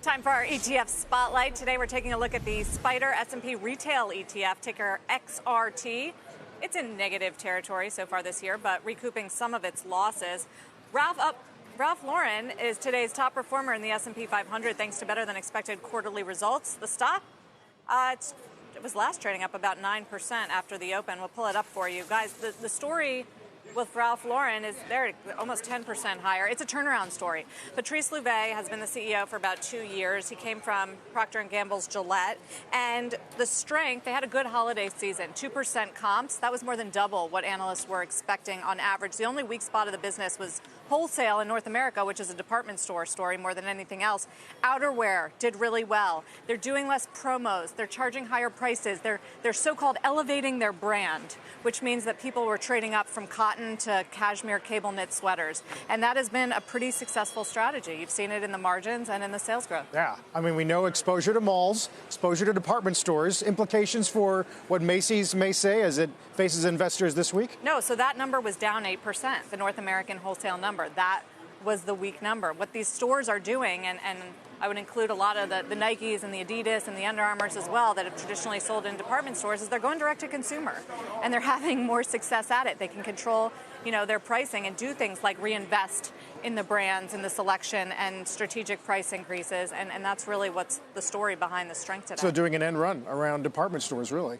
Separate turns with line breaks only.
Time for our ETF Spotlight. Today we're taking a look at the Spider S&P Retail ETF, ticker XRT. It's in negative territory so far this year, but recouping some of its losses. Ralph Lauren is today's top performer in the S&P 500 thanks to better than expected quarterly results. The stock, it was last trading up about 9% after the open. We'll pull it up for you. Guys, the story with Ralph Lauren is they're almost 10% higher. It's a turnaround story. Patrice Louvet has been the CEO for about 2 years. He came from Procter & Gamble's Gillette. And the strength, they had a good holiday season, 2% comps. That was more than double what analysts were expecting on average. The only weak spot of the business was wholesale in North America, which is a department store story more than anything else. Outerwear did really well. They're doing less promos. They're charging higher prices. They're so-called elevating their brand, which means that people were trading up from cotton to cashmere cable knit sweaters. And that has been a pretty successful strategy. You've seen it in the margins and in the sales growth.
Yeah, I mean, we know exposure to malls, exposure to department stores, implications for what Macy's may say as it faces investors this week?
No, so that number was down 8%, the North American wholesale number. That was the weak number. What these stores are doing, and I would include a lot of the Nikes and the Adidas and the Under Armours as well that have traditionally sold in department stores, is they're going direct to consumer. And they're having more success at it. They can control, their pricing and do things like reinvest in the brands and the selection and strategic price increases. And that's really what's the story behind the strength today.
So doing an end run around department stores, really.